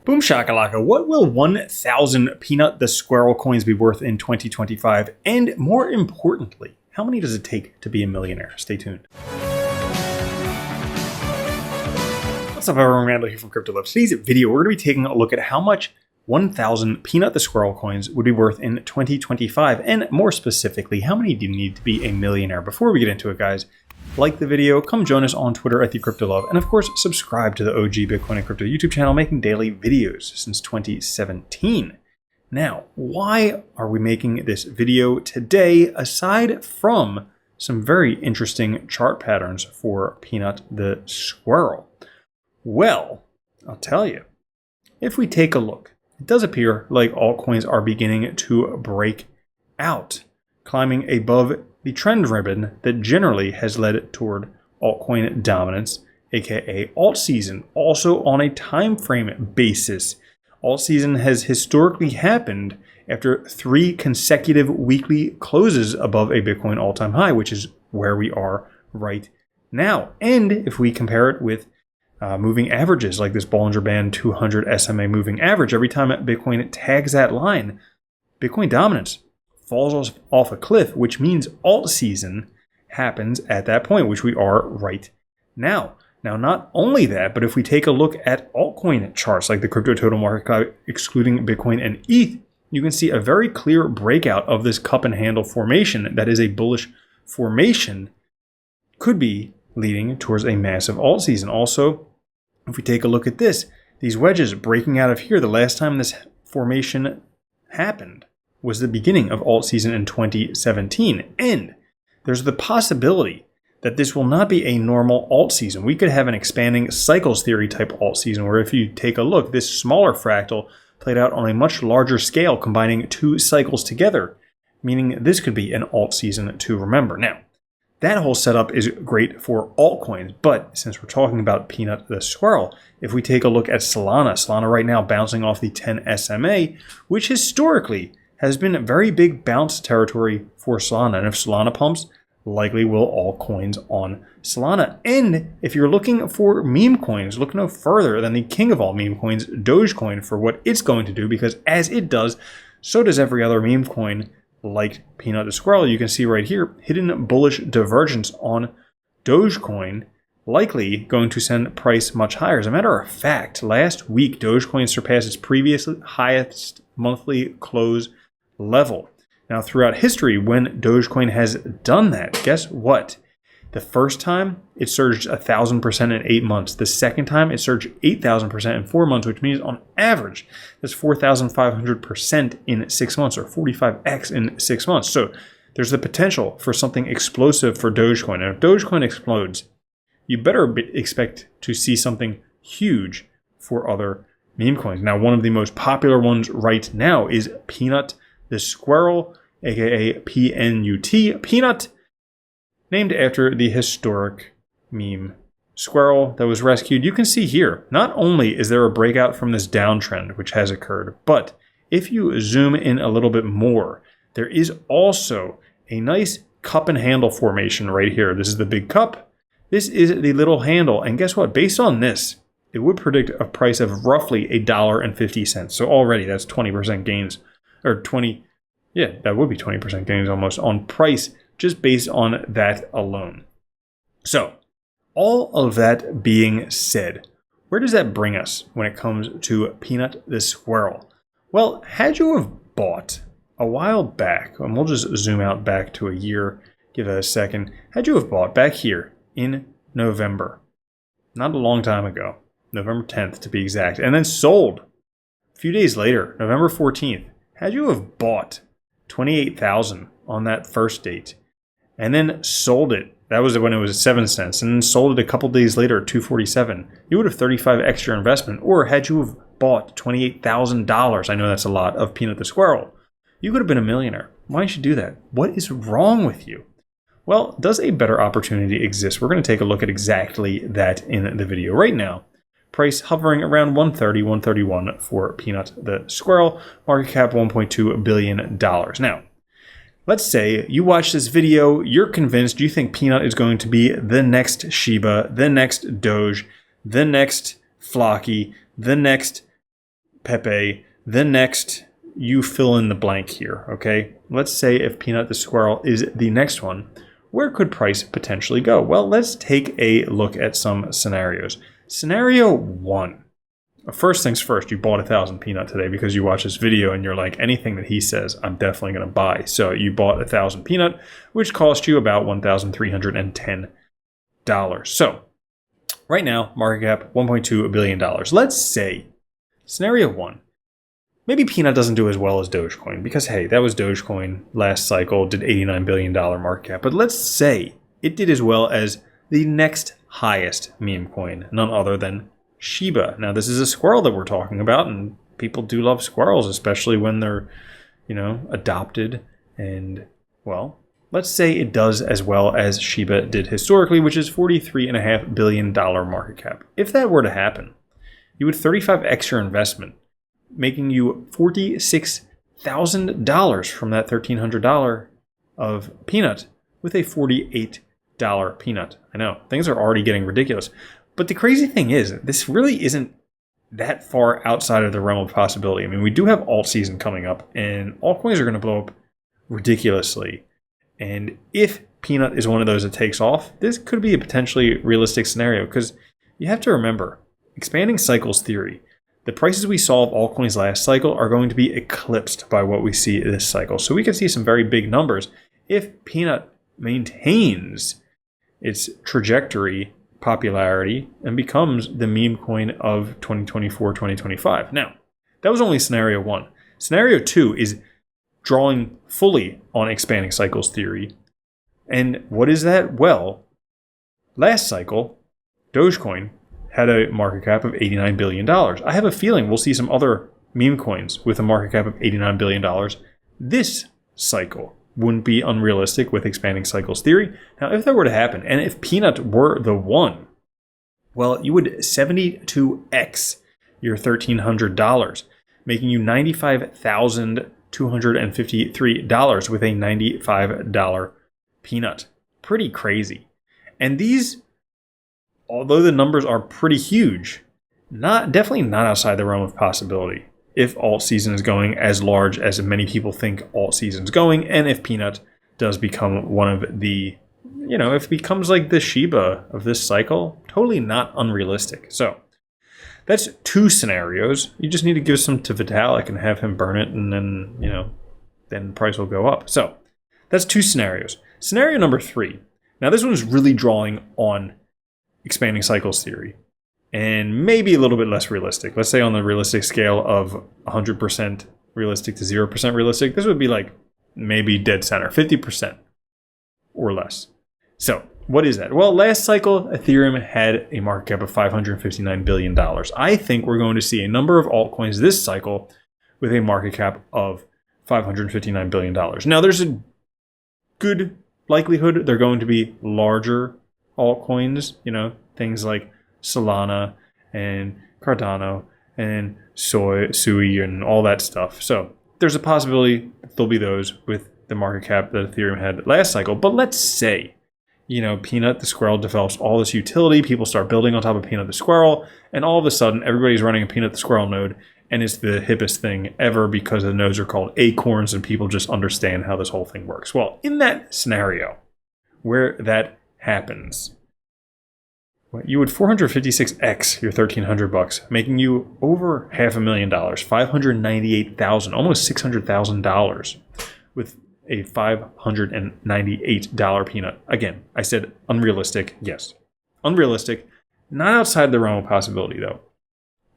Boom shakalaka, what will 1,000 Peanut the Squirrel coins be worth in 2025? And more importantly, how many does it take to be a millionaire? Stay tuned. What's up everyone, Randall here from Crypto Love. Today's video, we're going to be taking a look at how much 1,000 Peanut the Squirrel coins would be worth in 2025, and more specifically, how many do you need to be a millionaire? Before we get into it, guys, like the video, come join us on Twitter at @TheCryptoLove, and of course, subscribe to the OG Bitcoin and Crypto YouTube channel, making daily videos since 2017. Now, why are we making this video today, aside from some very interesting chart patterns for Peanut the Squirrel? Well, I'll tell you. If we take a look, it does appear like altcoins are beginning to break out, climbing above the trend ribbon that generally has led toward altcoin dominance, aka alt season. Also on a time frame basis, alt season has historically happened after 3 consecutive weekly closes above a Bitcoin all-time high, which is where we are right now. And if we compare it with moving averages like this Bollinger Band 200 SMA moving average, every time Bitcoin tags that line, Bitcoin dominance falls off a cliff, which means alt season happens at that point, which we are right now. Now, not only that, but if we take a look at altcoin charts like the crypto total market cap excluding Bitcoin and ETH, you can see a very clear breakout of this cup and handle formation that is a bullish formation, could be leading towards a massive alt season. Also, if we take a look at this, these wedges breaking out of here, the last time this formation happened was the beginning of alt season in 2017. And there's the possibility that this will not be a normal alt season. We could have an expanding cycles theory type alt season, where if you take a look, this smaller fractal played out on a much larger scale, combining 2 cycles together, meaning this could be an alt season to remember. Now, that whole setup is great for altcoins, but since we're talking about Peanut the Squirrel, if we take a look at Solana right now bouncing off the 10 SMA, which historically has been a very big bounce territory for Solana. And if Solana pumps, likely will all coins on Solana. And if you're looking for meme coins, look no further than the king of all meme coins, Dogecoin, for what it's going to do, because as it does, so does every other meme coin like Peanut the Squirrel. You can see right here, hidden bullish divergence on Dogecoin, likely going to send price much higher. As a matter of fact, last week, Dogecoin surpassed its previous highest monthly close level. Now, throughout history, when Dogecoin has done that, guess what? The first time, it surged 1,000% in 8 months. The second time, it surged 8,000% in 4 months, which means on average, that's 4,500% in 6 months, or 45x in 6 months. So there's the potential for something explosive for Dogecoin. And if Dogecoin explodes, you better expect to see something huge for other meme coins. Now, one of the most popular ones right now is Peanut the Squirrel, aka PNUT, Peanut, named after the historic meme squirrel that was rescued. You can see here, not only is there a breakout from this downtrend, which has occurred, but if you zoom in a little bit more, there is also a nice cup and handle formation right here. This is the big cup. This is the little handle. And guess what? Based on this, it would predict a price of roughly $1.50. So already that's 20% gains. Or 20, yeah, that would be 20% gains almost on price, just based on that alone. So, all of that being said, where does that bring us when it comes to Peanut the Squirrel? Well, had you have bought a while back, and we'll just zoom out back to a year, give it a second, had you have bought back here in November, not a long time ago, November 10th to be exact, and then sold a few days later, November 14th, had you have bought 28,000 on that first date and then sold it, that was when it was 7 cents, and then sold it a couple days later at 247, you would have 35 extra investment. Or had you have bought $28,000, I know that's a lot, of Peanut the Squirrel, you could have been a millionaire. Why did you do that? What is wrong with you? Well, does a better opportunity exist? We're going to take a look at exactly that in the video right now. Price hovering around 130, 131 for Peanut the Squirrel. Market cap $1.2 billion. Now, let's say you watch this video, you're convinced, you think Peanut is going to be the next Shiba, the next Doge, the next Flocky, the next Pepe, the next, you fill in the blank here, okay? Let's say if Peanut the Squirrel is the next one, where could price potentially go? Well, let's take a look at some scenarios. Scenario 1. First things first, you bought 1,000 Peanut today because you watch this video and you're like, anything that he says, I'm definitely going to buy. So you bought 1,000 Peanut, which cost you about $1,310. So right now, market cap, $1.2 billion. Let's say, scenario 1, maybe Peanut doesn't do as well as Dogecoin because, hey, that was Dogecoin last cycle, did $89 billion market cap. But let's say it did as well as the next highest meme coin, none other than Shiba. Now, this is a squirrel that we're talking about, and people do love squirrels, especially when they're, adopted. And, well, let's say it does as well as Shiba did historically, which is $43.5 billion market cap. If that were to happen, you would 35x your investment, making you $46,000 from that $1,300 of Peanut with a $48 Peanut. I know, things are already getting ridiculous. But the crazy thing is, this really isn't that far outside of the realm of possibility. I mean, we do have alt season coming up, and altcoins are going to blow up ridiculously. And if Peanut is one of those that takes off, this could be a potentially realistic scenario, because you have to remember, expanding cycles theory, the prices we saw of altcoins last cycle are going to be eclipsed by what we see this cycle. So we could see some very big numbers if Peanut maintains its trajectory, popularity, and becomes the meme coin of 2024-2025. Now, that was only scenario 1. Scenario 2 is drawing fully on expanding cycles theory. And what is that? Well, last cycle, Dogecoin had a market cap of $89 billion. I have a feeling we'll see some other meme coins with a market cap of $89 billion this cycle. Wouldn't be unrealistic with expanding cycles theory. Now, if that were to happen, and if Peanut were the one, well, you would 72x your $1,300, making you $95,253 with a $95 Peanut. Pretty crazy. And these, although the numbers are pretty huge, definitely not outside the realm of possibility. If alt season is going as large as many people think alt season is going, and if Peanut does become one of the, if it becomes like the Shiba of this cycle, totally not unrealistic. So that's 2 scenarios. You just need to give some to Vitalik and have him burn it, and then, then the price will go up. So that's 2 scenarios. Scenario number 3. Now this one's really drawing on expanding cycles theory, and maybe a little bit less realistic. Let's say on the realistic scale of 100% realistic to 0% realistic, this would be like maybe dead center, 50% or less. So what is that? Well, last cycle, Ethereum had a market cap of $559 billion. I think we're going to see a number of altcoins this cycle with a market cap of $559 billion. Now, there's a good likelihood they're going to be larger altcoins, things like Solana and Cardano and Sui and all that stuff. So there's a possibility there'll be those with the market cap that Ethereum had last cycle. But let's say, Peanut the Squirrel develops all this utility, people start building on top of Peanut the Squirrel, and all of a sudden everybody's running a Peanut the Squirrel node, and it's the hippest thing ever because the nodes are called acorns and people just understand how this whole thing works. Well, in that scenario where that happens, you would 456x your $1,300, making you over $500,000, $598,000, almost $600,000 with a $598 Peanut. Again, I said unrealistic. Yes, unrealistic. Not outside the realm of possibility, though.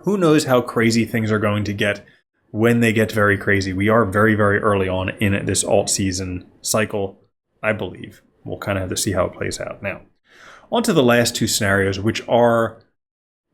Who knows how crazy things are going to get when they get very crazy. We are very, very early on in this alt season cycle, I believe. We'll kind of have to see how it plays out. Now, on to the last 2 scenarios, which are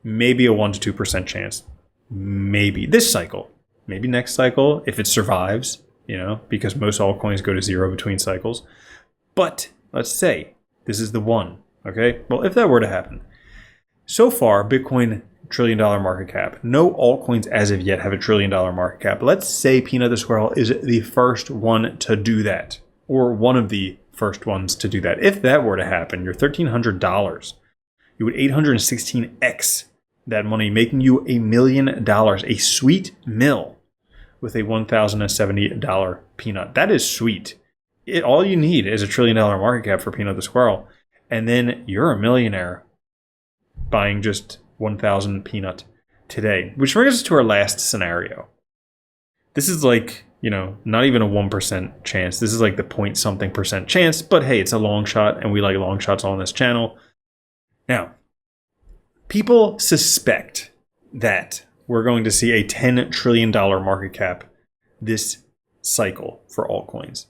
maybe a 1% to 2% chance. Maybe this cycle, maybe next cycle, if it survives, because most altcoins go to 0 between cycles. But let's say this is the one, okay? Well, if that were to happen, so far, Bitcoin, $1 trillion market cap. No altcoins as of yet have a $1 trillion market cap. Let's say Peanut the Squirrel is the first one to do that, or one of the first ones to do that. If that were to happen, your $1,300, you would 816x that money, making you $1 million, a sweet mill with a $1,070 peanut. That is sweet. All you need is $1 trillion market cap for Peanut the Squirrel, and then you're a millionaire buying just 1,000 peanut today. Which brings us to our last scenario. This is like, not even a 1% chance. This is like the point something percent chance, but hey, it's a long shot, and we like long shots on this channel. Now, people suspect that we're going to see a $10 trillion market cap this cycle for altcoins.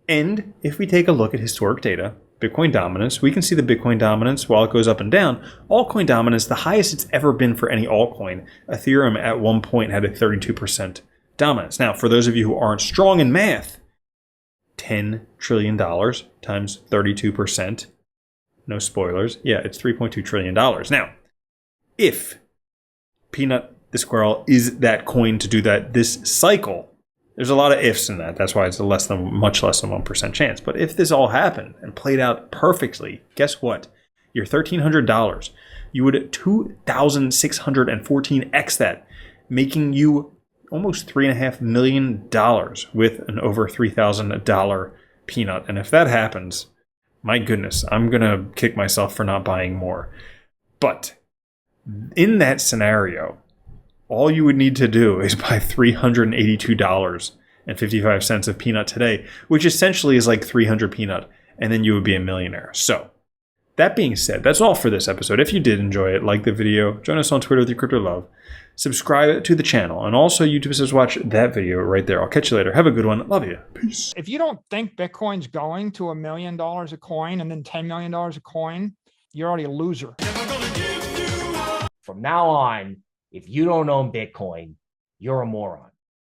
And if we take a look at historic data, Bitcoin dominance, we can see the Bitcoin dominance while it goes up and down. Altcoin dominance, the highest it's ever been for any altcoin. Ethereum at one point had a 32% dominance. Now, for those of you who aren't strong in math, $10 trillion times 32%, no spoilers, yeah, it's $3.2 trillion. Now, if Peanut the Squirrel is that coin to do that this cycle, there's a lot of ifs in that. That's why it's much less than 1% chance. But if this all happened and played out perfectly, guess what? Your $1,300, you would 2,614x that, making you almost $3.5 million with an over $3,000 peanut. And if that happens, my goodness, I'm going to kick myself for not buying more. But in that scenario, all you would need to do is buy $382.55 of peanut today, which essentially is like 300 peanut, and then you would be a millionaire. So, that being said, that's all for this episode. If you did enjoy it, like the video, join us on Twitter with your crypto love, subscribe to the channel, and also YouTube says watch that video right there. I'll catch you later. Have a good one. Love you. Peace. If you don't think Bitcoin's going to $1 million a coin and then $10 million a coin, you're already a loser. From now on, if you don't own Bitcoin, you're a moron.